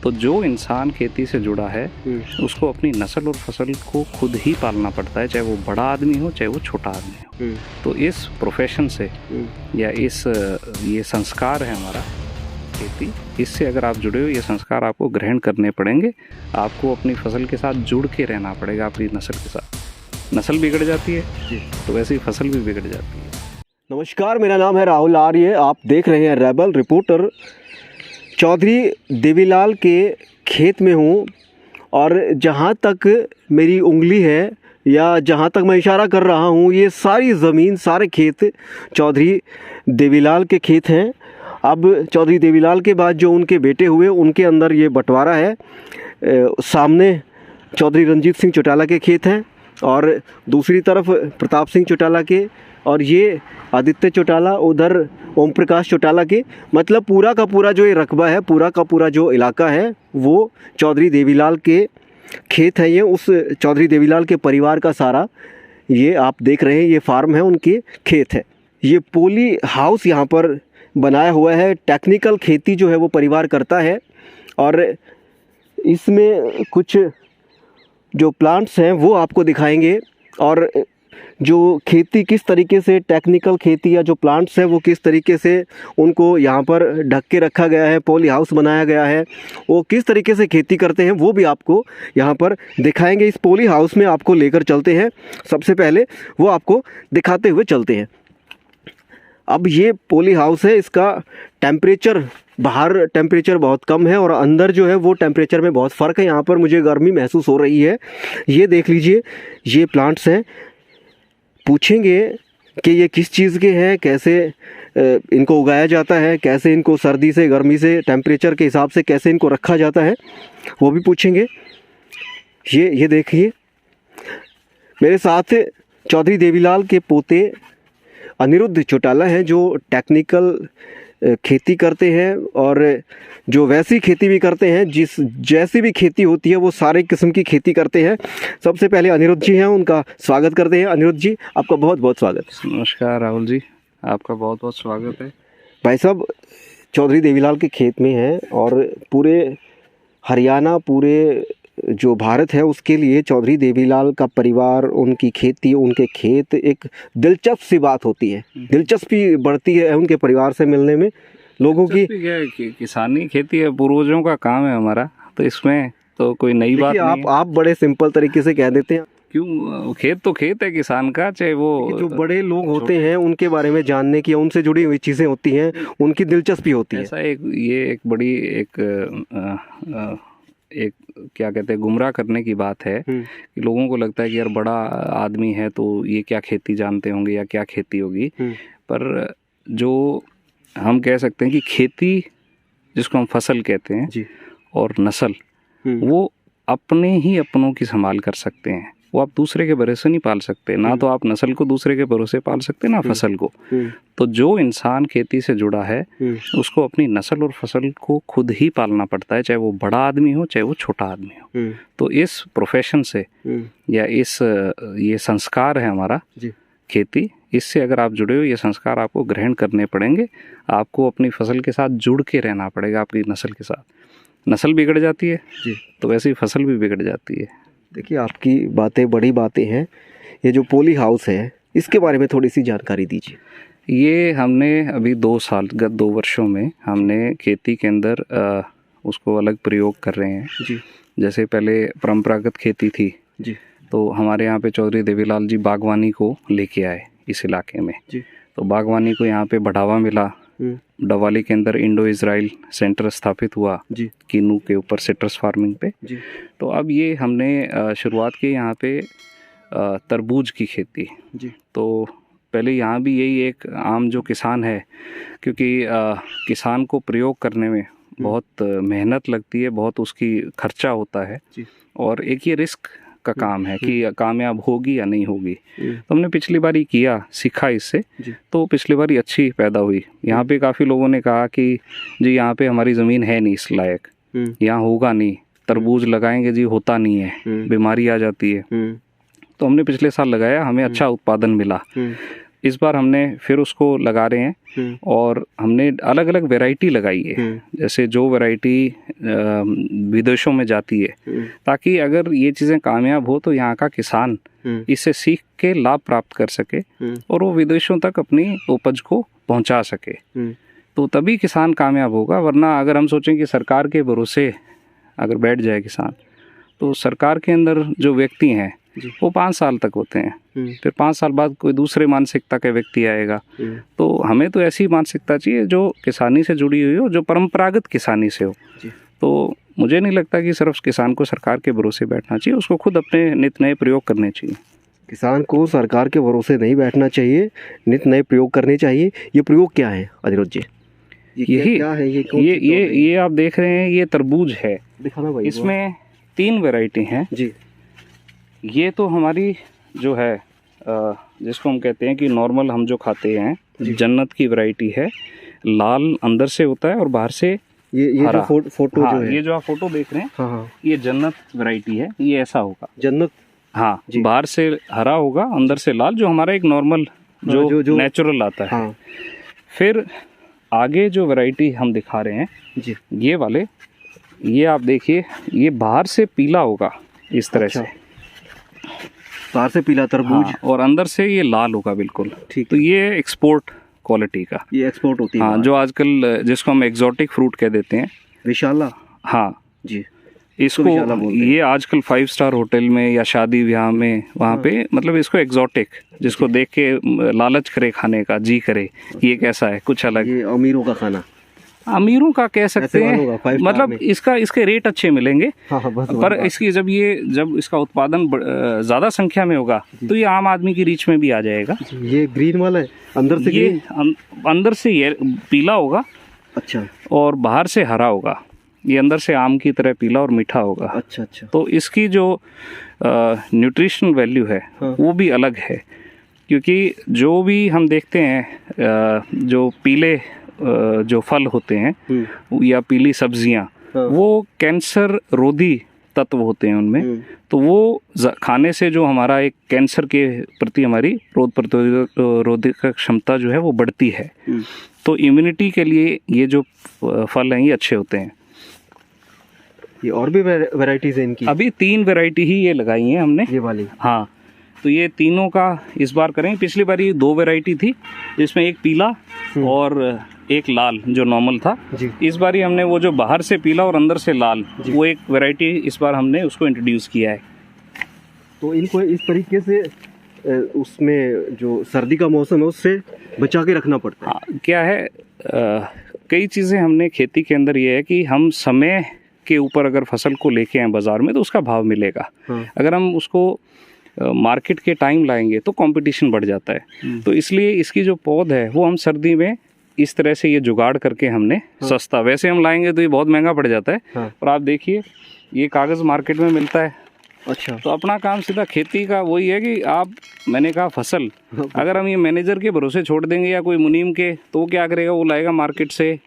तो जो इंसान खेती से जुड़ा है उसको अपनी नस्ल और फसल को खुद ही पालना पड़ता है, चाहे वो बड़ा आदमी हो चाहे वो छोटा आदमी हो। तो इस प्रोफेशन से या ये संस्कार है हमारा खेती, इससे अगर आप जुड़े हो, ये संस्कार आपको ग्रहण करने पड़ेंगे। आपको अपनी फसल के साथ जुड़ के रहना पड़ेगा, अपनी नस्ल के साथ। नस्ल बिगड़ जाती है तो वैसे ही फसल भी बिगड़ जाती है। नमस्कार, मेरा नाम है राहुल आर्य। आप देख रहे हैं रेबल रिपोर्टर। चौधरी देवीलाल के खेत में हूँ और जहाँ तक मेरी उंगली है या जहाँ तक मैं इशारा कर रहा हूँ, ये सारी ज़मीन, सारे खेत चौधरी देवीलाल के खेत हैं। अब चौधरी देवीलाल के बाद जो उनके बेटे हुए, उनके अंदर ये बंटवारा है। सामने चौधरी रंजीत सिंह चौटाला के खेत हैं और दूसरी तरफ प्रताप सिंह चौटाला के, और ये आदित्य चौटाला, उधर ओम प्रकाश चौटाला के। मतलब पूरा का पूरा जो ये रकबा है, पूरा का पूरा जो इलाका है, वो चौधरी देवीलाल के खेत है। ये उस चौधरी देवीलाल के परिवार का सारा, ये आप देख रहे हैं, ये फार्म है, उनके खेत है। ये पोली हाउस यहाँ पर बनाया हुआ है। टेक्निकल खेती जो है वो परिवार करता है और इसमें कुछ जो प्लांट्स हैं वो आपको दिखाएंगे, और जो खेती किस तरीके से, टेक्निकल खेती या जो प्लांट्स हैं वो किस तरीके से उनको यहाँ पर ढक के रखा गया है, पॉली हाउस बनाया गया है, वो किस तरीके से खेती करते हैं वो भी आपको यहाँ पर दिखाएंगे। इस पॉली हाउस में आपको लेकर चलते हैं, सबसे पहले वो आपको दिखाते हुए चलते हैं। अब ये पॉली हाउस है, इसका टेम्परेचर, बाहर टेम्परेचर बहुत कम है और अंदर जो है वो टेम्परेचर में बहुत फ़र्क है। यहाँ पर मुझे गर्मी महसूस हो रही है। ये देख लीजिए, ये प्लांट्स हैं। पूछेंगे कि ये किस चीज़ के हैं, कैसे इनको उगाया जाता है, कैसे इनको सर्दी से, गर्मी से, टेम्परेचर के हिसाब से कैसे इनको रखा जाता है, वो भी पूछेंगे। ये देखिए, मेरे साथ चौधरी देवीलाल के पोते अनिरुद्ध चौटाला हैं, जो टेक्निकल खेती करते हैं और जो वैसी खेती भी करते हैं, जैसी भी खेती होती है वो सारे किस्म की खेती करते हैं। सबसे पहले अनिरुद्ध जी हैं, उनका स्वागत करते हैं। अनिरुद्ध जी, आपका बहुत बहुत स्वागत। नमस्कार राहुल जी, आपका बहुत बहुत स्वागत है। भाई साहब, चौधरी देवीलाल के खेत में हैं और पूरे हरियाणा, पूरे जो भारत है उसके लिए चौधरी देवीलाल का परिवार, उनकी खेती, उनके खेत एक दिलचस्प सी बात होती है। दिलचस्पी बढ़ती है उनके परिवार से मिलने में लोगों की। क्या है कि किसानी खेती है, पूर्वजों का काम है हमारा, तो इसमें तो कोई नई बात नहीं है। आप बड़े सिंपल तरीके से कह देते हैं। क्यों? खेत तो खेत है किसान का, चाहे वो जो बड़े लोग होते हैं उनके बारे में जानने की, उनसे जुड़ी हुई चीज़ें होती हैं, उनकी दिलचस्पी होती है। ऐसा ये एक बड़ी एक क्या कहते हैं, गुमराह करने की बात है कि लोगों को लगता है कि यार बड़ा आदमी है तो ये क्या खेती जानते होंगे या क्या खेती होगी। पर जो हम कह सकते हैं कि खेती, जिसको हम फसल कहते हैं जी, और नस्ल, वो अपने ही अपनों की संभाल कर सकते हैं। वो आप दूसरे के भरोसे नहीं पाल सकते। ना तो आप नस्ल को दूसरे के भरोसे पाल सकते, ना फसल को। तो जो इंसान खेती से जुड़ा है उसको अपनी नस्ल और फसल को खुद ही पालना पड़ता है, चाहे वो बड़ा आदमी हो चाहे वो छोटा आदमी हो। तो इस प्रोफेशन से या ये संस्कार है हमारा खेती, इससे अगर आप जुड़े हो, ये संस्कार आपको ग्रहण करने पड़ेंगे। आपको अपनी फसल के साथ जुड़ के रहना पड़ेगा, आपकी नस्ल के साथ। नस्ल बिगड़ जाती है तो वैसे ही फसल भी बिगड़ जाती है। देखिए, आपकी बातें बड़ी बातें हैं। ये जो पॉली हाउस है, इसके बारे में थोड़ी सी जानकारी दीजिए। ये हमने अभी 2 साल, गत 2 वर्षों में हमने खेती के अंदर उसको अलग प्रयोग कर रहे हैं जी। जैसे पहले परंपरागत खेती थी जी, तो हमारे यहाँ पे चौधरी देवीलाल जी बागवानी को लेके आए इस इलाके में जी। तो बागवानी को यहाँ पे बढ़ावा मिला। डवाली के अंदर इंडो इजराइल सेंटर स्थापित हुआ जी, कीनू के ऊपर सिट्रस फार्मिंग पे जी। तो अब ये हमने शुरुआत की यहाँ पे तरबूज की खेती जी। तो पहले यहाँ भी यही एक आम जो किसान है, क्योंकि किसान को प्रयोग करने में बहुत मेहनत लगती है, बहुत उसकी खर्चा होता है जी। और एक ये रिस्क का काम है कि कामयाब होगी या नहीं होगी। तो हमने पिछली बार ही किया, सीखा इससे, तो पिछली बार ही अच्छी पैदा हुई। यहाँ पे काफ़ी लोगों ने कहा कि जी यहाँ पे हमारी ज़मीन है नहीं इस लायक, यहाँ होगा नहीं, तरबूज लगाएंगे जी होता नहीं है, बीमारी आ जाती है। तो हमने पिछले साल लगाया, हमें अच्छा उत्पादन मिला। इस बार हमने फिर उसको लगा रहे हैं और हमने अलग अलग वैरायटी लगाई है, जैसे जो वैरायटी विदेशों में जाती है, ताकि अगर ये चीज़ें कामयाब हो तो यहाँ का किसान इससे सीख के लाभ प्राप्त कर सके और वो विदेशों तक अपनी उपज को पहुँचा सके, तो तभी किसान कामयाब होगा। वरना अगर हम सोचें कि सरकार के भरोसे अगर बैठ जाए किसान, तो सरकार के अंदर जो व्यक्ति हैं वो 5 साल तक होते हैं, फिर 5 साल बाद कोई दूसरे मानसिकता का व्यक्ति आएगा। तो हमें तो ऐसी मानसिकता चाहिए जो किसानी से जुड़ी हुई हो, जो परंपरागत किसानी से हो। तो मुझे नहीं लगता कि सिर्फ किसान को सरकार के भरोसे बैठना चाहिए, उसको खुद अपने नित नए प्रयोग करने चाहिए। किसान को सरकार के भरोसे नहीं बैठना चाहिए, नित नए प्रयोग करने चाहिए। ये प्रयोग क्या है अधिरोध जी? यही क्या है? ये आप देख रहे हैं, ये तरबूज है, दिखाना भाई। इसमें 3 वैरायटी हैं जी। ये तो हमारी जो है जिसको हम कहते हैं कि नॉर्मल हम जो खाते हैं, जन्नत की वैरायटी है। लाल अंदर से होता है और बाहर से ये हरा। जो फोटो हाँ, जो है, ये जो आप फोटो देख रहे हैं, हाँ, ये जन्नत वैरायटी है। ये ऐसा होगा जन्नत। हाँ, बाहर से हरा होगा, अंदर से लाल, जो हमारा एक नॉर्मल जो नेचुरल आता है। हाँ। फिर आगे जो वैरायटी हम दिखा रहे हैं जी, ये वाले, ये आप देखिए, ये बाहर से पीला होगा इस तरह से, बाहर से पीला तरबूज। हाँ, और अंदर से ये लाल होगा बिल्कुल। ठीक। तो ये एक्सपोर्ट क्वालिटी का, ये एक्सपोर्ट होती है। हाँ, जो आजकल जिसको हम एग्जॉटिक फ्रूट कह देते हैं, विशाला। हाँ जी, इसको ये आजकल 5 स्टार होटल में या शादी ब्याह में वहाँ पे, मतलब इसको एग्जॉटिक, जिसको देख के लालच करे खाने का, जी करे ये कैसा है, कुछ अलग। ये अमीरों का खाना, अमीरों का कह सकते हैं, मतलब इसके रेट अच्छे मिलेंगे। हाँ, पर इसकी जब इसका उत्पादन ज्यादा संख्या में होगा तो ये आम आदमी की रीच में भी आ जाएगा। ये ग्रीन वाला है, अंदर से ये अंदर से ये पीला होगा, अच्छा, और बाहर से हरा होगा। ये अंदर से आम की तरह पीला और मीठा होगा। अच्छा अच्छा। तो इसकी जो न्यूट्रिशनल वैल्यू है, हाँ, वो भी अलग है, क्योंकि जो भी हम देखते हैं जो पीले जो फल होते हैं या पीली सब्जियां, हाँ, वो कैंसर रोधी तत्व होते हैं उनमें। तो वो खाने से जो हमारा एक कैंसर के प्रति हमारी रोग प्रतिरोधक क्षमता जो है वो बढ़ती है। तो इम्यूनिटी के लिए ये जो फल हैं ये अच्छे होते हैं। ये और भी वैरायटीज हैं इनकी? अभी 3 वैरायटी ही ये लगाई हैं हमने, ये वाली। हाँ, तो ये तीनों का इस बार करें। पिछली बार ये 2 वैरायटी थी, जिसमें एक पीला और एक लाल जो नॉर्मल था। इस बार ही हमने वो जो बाहर से पीला और अंदर से लाल, वो एक वैरायटी इस बार हमने उसको इंट्रोड्यूस किया है। तो इनको इस तरीके से उसमें जो सर्दी का मौसम है उससे बचा के रखना पड़ता है। हाँ, क्या है, कई चीज़ें हमने खेती के अंदर ये है कि हम समय के ऊपर अगर फसल को लेके आए बाजार में तो उसका भाव मिलेगा। हाँ। अगर हम उसको मार्केट के टाइम लाएंगे तो कंपटीशन बढ़ जाता है। तो इसलिए इसकी जो पौध है वो हम सर्दी में इस तरह से ये जुगाड़ करके हमने, हाँ, सस्ता, वैसे हम लाएंगे तो ये बहुत महंगा पड़ जाता है। हाँ। और आप देखिए ये कागज़ मार्केट में मिलता है। अच्छा। तो अपना काम सीधा खेती का वही है कि मैंने कहा फसल, अगर हम ये मैनेजर के भरोसे छोड़ देंगे या कोई मुनीम के, तो क्या करेगा, वो लाएगा मार्केट से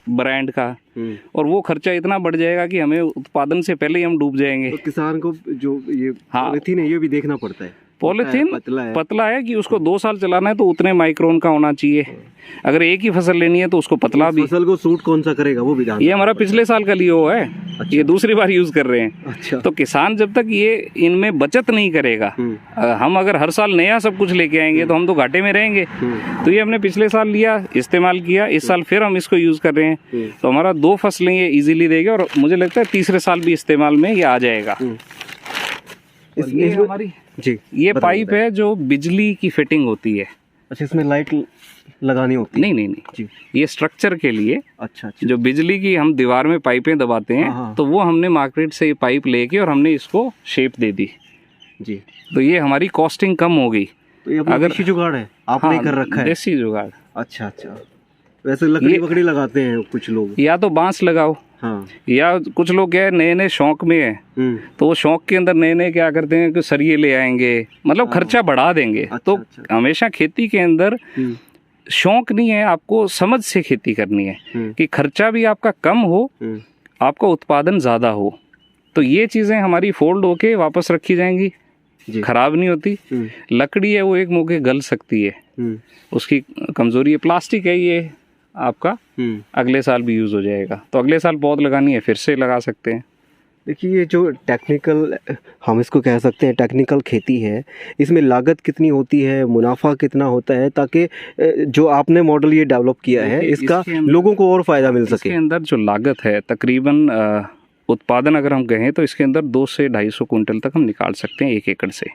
ब्रांड का, और वो खर्चा इतना बढ़ जाएगा कि हमें उत्पादन से पहले ही हम डूब जाएंगे। तो किसान को जो ये पॉलीथीन है ये भी देखना पड़ता है। पॉलीथीन पतला है कि उसको 2 साल चलाना है तो उतने माइक्रोन का होना चाहिए। अगर एक ही फसल लेनी है तो उसको पतला भी। फसल को सूट कौन सा करेगा वो भी। ये हमारा पिछले साल का लियो है। अच्छा। ये दूसरी बार यूज कर रहे हैं। अच्छा। तो किसान जब तक ये इनमें बचत नहीं करेगा, हम अगर हर साल नया सब कुछ लेके आएंगे तो हम तो घाटे में रहेंगे। तो ये हमने पिछले साल लिया, इस्तेमाल किया, इस साल फिर हम इसको यूज कर रहे हैं, तो हमारा 2 फसलें ये इजीली देगा और मुझे लगता है तीसरे साल भी इस्तेमाल में ये आ जाएगा। ये हमारी जी, ये पाइप है जो बिजली की फिटिंग होती है। अच्छा, इसमें लाइट लगानी होती है? नहीं जी, ये स्ट्रक्चर के लिए। अच्छा। जो बिजली की हम दीवार में पाइपें दबाते हैं, तो वो हमने मार्केट से ये पाइप लेके और हमने इसको शेप दे दी जी। तो ये हमारी कॉस्टिंग कम हो गई। तो ये अगर देसी जुगाड़ है आपने कर रखा है? देसी जुगाड़। अच्छा। वैसे लकड़ी वकड़ी लगाते हैं कुछ लोग, या तो बांस लगाओ। हाँ। या कुछ लोग क्या है, नए शौक में है, तो वो शौक के अंदर नए क्या करते हैं कि सरिये ले आएंगे, मतलब खर्चा बढ़ा देंगे। अच्छा, तो हमेशा खेती के अंदर शौक नहीं है, आपको समझ से खेती करनी है कि खर्चा भी आपका कम हो, आपका उत्पादन ज्यादा हो। तो ये चीजें हमारी फोल्ड होके वापस रखी जाएंगी खराब नहीं होती। लकड़ी है वो एक मौके गल सकती है, उसकी कमजोरी है। प्लास्टिक है ये आपका अगले साल भी यूज हो जाएगा, तो अगले साल पौध लगानी है फिर से लगा सकते हैं। देखिए, ये जो टेक्निकल, हम इसको कह सकते हैं टेक्निकल खेती है, इसमें लागत कितनी होती है, मुनाफा कितना होता है, ताकि जो आपने मॉडल ये डेवलप किया है इसका लोगों को और फ़ायदा मिल सके। इसके अंदर जो लागत है तकरीबन उत्पादन अगर हम कहें तो इसके अंदर 200 से 250 कुंटल तक हम निकाल सकते हैं 1 एकड़ से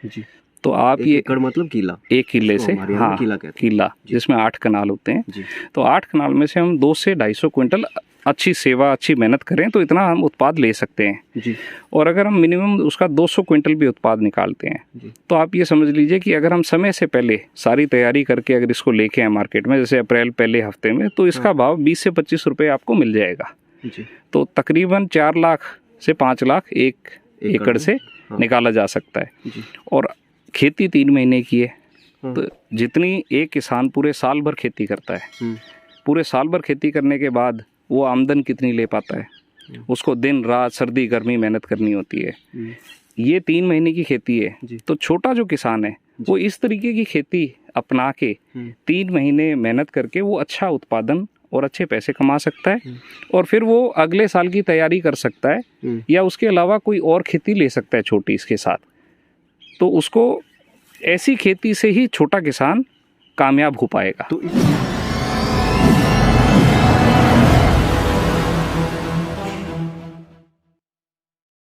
जी। तो आप ये एकड़ मतलब किला, 1 किले से, हाँ किला जिसमें 8 कनाल होते हैं जी। तो 8 कनाल में से हम 200 से 250 कुंटल अच्छी सेवा अच्छी मेहनत करें तो इतना हम उत्पाद ले सकते हैं जी। और अगर हम मिनिमम उसका 200 क्विंटल भी उत्पाद निकालते हैं तो आप ये समझ लीजिए कि अगर हम समय से पहले सारी तैयारी करके अगर इसको लेके आए मार्केट में, जैसे अप्रैल पहले हफ्ते में, तो इसका भाव 20 से 25 रुपये आपको मिल जाएगा जी। तो तकरीबन 4 लाख से 5 लाख 1 एकड़ से निकाला जा सकता है जी। और खेती 3 महीने की है, तो जितनी एक किसान पूरे साल भर खेती करता है, पूरे साल भर खेती करने के बाद वो आमदन कितनी ले पाता है, उसको दिन रात सर्दी गर्मी मेहनत करनी होती है। ये 3 महीने की खेती है, तो छोटा जो किसान है वो इस तरीके की खेती अपना के 3 महीने मेहनत करके वो अच्छा उत्पादन और अच्छे पैसे कमा सकता है, और फिर वो अगले साल की तैयारी कर सकता है या उसके अलावा कोई और खेती ले सकता है छोटी इसके साथ। तो उसको ऐसी खेती से ही छोटा किसान कामयाब हो पाएगा। तो